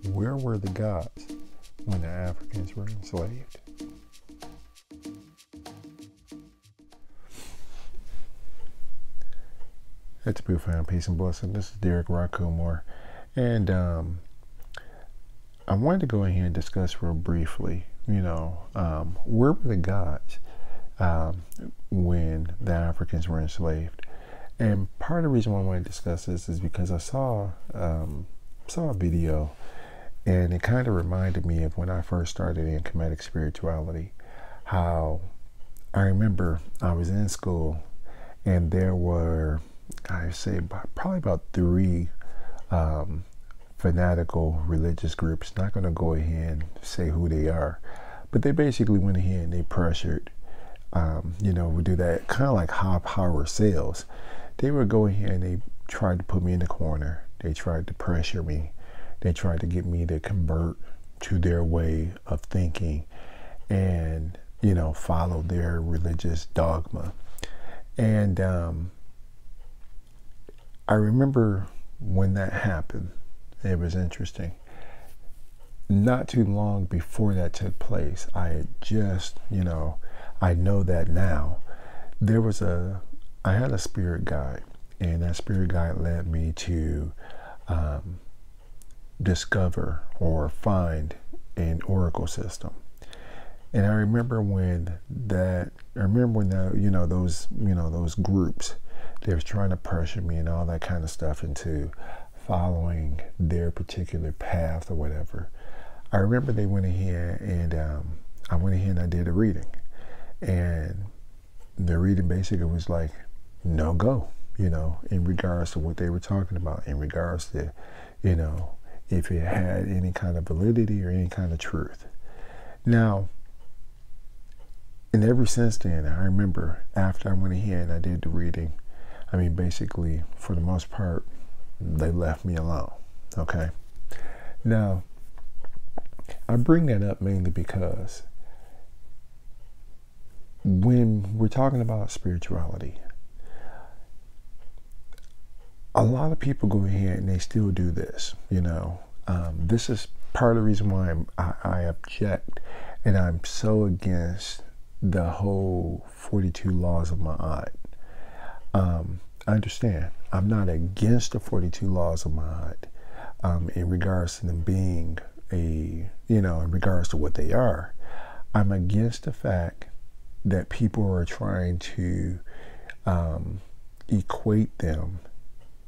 Where were the gods when the Africans were enslaved? Hetepu fam, peace and blessing. This is RauKhu more, and I wanted to go ahead and discuss real briefly. Where were the gods when the Africans were enslaved? And part of the reason why I want to discuss this is because I saw a video, and it kind of reminded me of when I first started in Kemetic spirituality. How I remember I was in school, and there were, I say, probably about 3 fanatical religious groups. Not going to go ahead and say who they are, but they basically went ahead and they pressured. We do that kind of like high power sales. They would go ahead and they tried to put me in the corner. They tried to pressure me. They tried to get me to convert to their way of thinking and, follow their religious dogma. And I remember when that happened, it was interesting. Not too long before that took place, I had just, I know that now, I had a spirit guide, and that spirit guide led me to discover or find an oracle system. And I remember when those groups, they was trying to pressure me and all that kind of stuff into following their particular path or whatever. I remember they went ahead and I went ahead and I did a reading, and the reading basically was like no go, in regards to what they were talking about, in regards to, if it had any kind of validity or any kind of truth. Now, and ever since then, I remember after I went ahead and I did the reading, basically, for the most part, they left me alone. Okay. Now, I bring that up mainly because when we're talking about spirituality, a lot of people go ahead and they still do this. This is part of the reason why I object, and I'm so against the whole 42 laws of Ma'at. I understand. I'm not against the 42 laws of Ma'at in regards to them being in regards to what they are. I'm against the fact that people are trying to equate them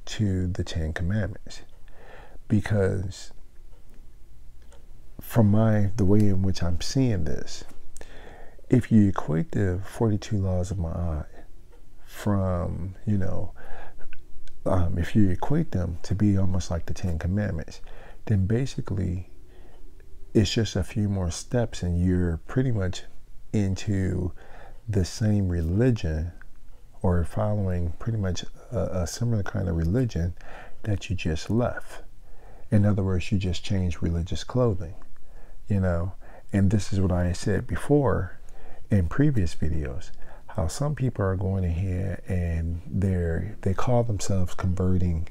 to the 10 Commandments, because from the way in which I'm seeing this, if you equate the 42 laws of Ma'at from, if you equate them to be almost like the 10 Commandments, then basically it's just a few more steps and you're pretty much into the same religion, or following pretty much a similar kind of religion that you just left. In other words, you just changed religious clothing, and this is what I said before in previous videos, how some people are going ahead and they call themselves converting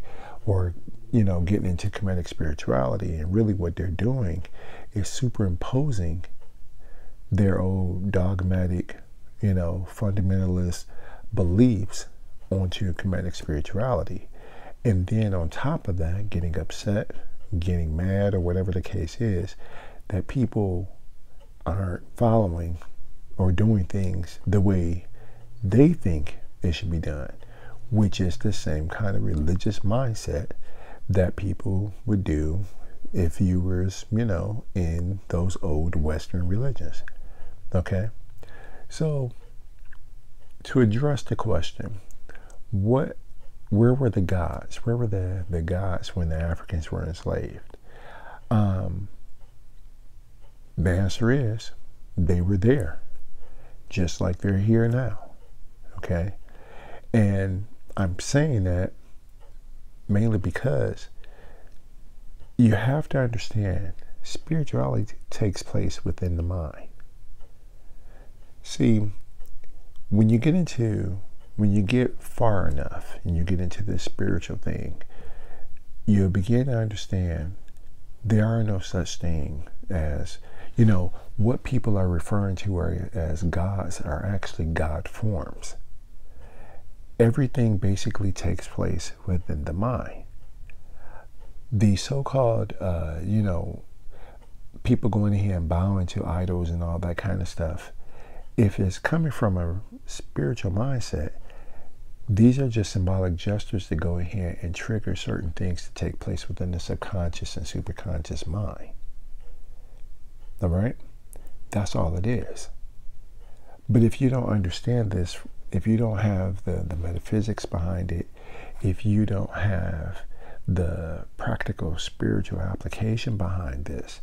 or getting into Kemetic spirituality, and really what they're doing is superimposing their old dogmatic, fundamentalist beliefs onto Kemetic spirituality, and then on top of that, getting upset, getting mad, or whatever the case is, that people aren't following or doing things the way they think it should be done, which is the same kind of religious mindset that people would do if you were, in those old Western religions. Okay? So, to address the question, where were the gods? Where were the gods when the Africans were enslaved? The answer is, they were there, just like they're here now. Okay? And I'm saying that mainly because you have to understand spirituality takes place within the mind. See, when you get far enough and you get into this spiritual thing, you'll begin to understand There are no such thing as, what people are referring to as gods are actually God forms. Everything basically takes place within the mind. The so-called, people going in here and bowing to idols and all that kind of stuff, if it's coming from a spiritual mindset, these are just symbolic gestures to go in here and trigger certain things to take place within the subconscious and superconscious mind. All right? That's all it is. But if you don't understand this, if you don't have the metaphysics behind it, if you don't have the practical spiritual application behind this,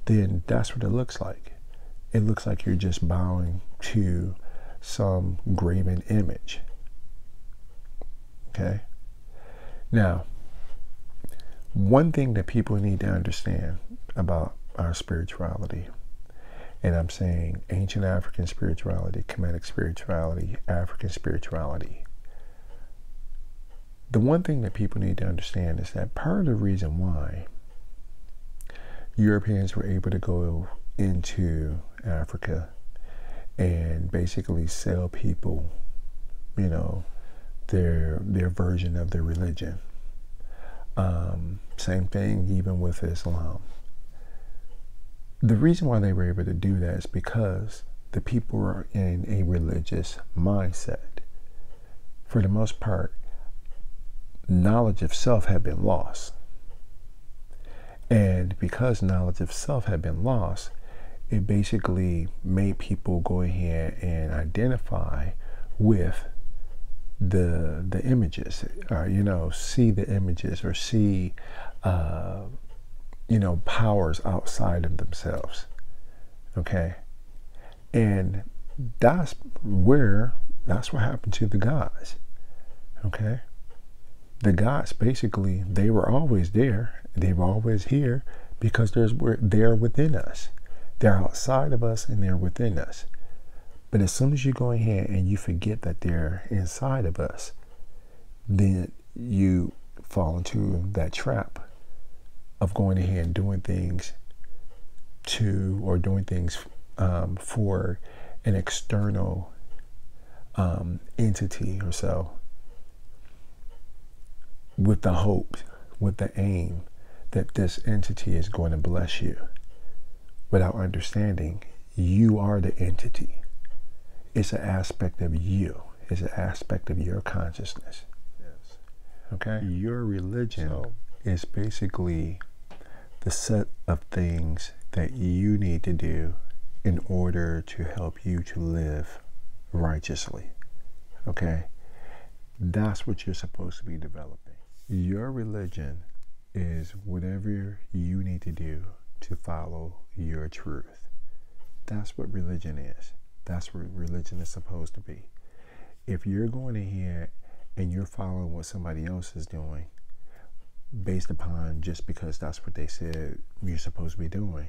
then that's what it looks like. It looks like you're just bowing to some graven image. Okay? Now, one thing that people need to understand about our spirituality, and I'm saying ancient African spirituality, Kemetic spirituality, African spirituality. The one thing that people need to understand is that part of the reason why Europeans were able to go into Africa and basically sell people, their version of their religion. Same thing even with Islam. The reason why they were able to do that is because the people were in a religious mindset. For the most part, knowledge of self had been lost. And because knowledge of self had been lost, it basically made people go ahead and identify with the images, see the images or see, powers outside of themselves. Okay. And that's what happened to the gods. Okay. The gods, basically, they were always there. They were always here because they're within us. They're outside of us and they're within us. But as soon as you go ahead and you forget that they're inside of us, then you fall into that trap of going ahead and doing things for an external entity or so, with the hope, with the aim that this entity is going to bless you, without understanding you are the entity. It's an aspect of you. It's an aspect of your consciousness. Yes. Okay? Your religion is basically the set of things that you need to do in order to help you to live righteously. Okay? That's what you're supposed to be developing. Your religion is whatever you need to do to follow your truth. That's what religion is. That's what religion is supposed to be. If you're going ahead and you're following what somebody else is doing based upon just because that's what they said you're supposed to be doing,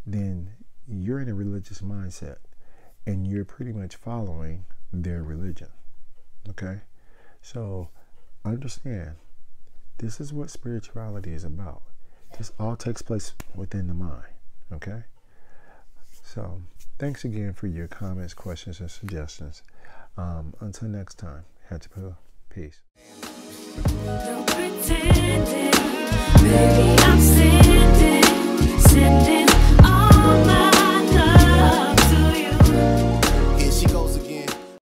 then you're in a religious mindset and you're pretty much following their religion. Okay? So understand, this is what spirituality is about. This all takes place within the mind. Okay? So thanks again for your comments, questions, and suggestions. Until next time, Hetepu, peace.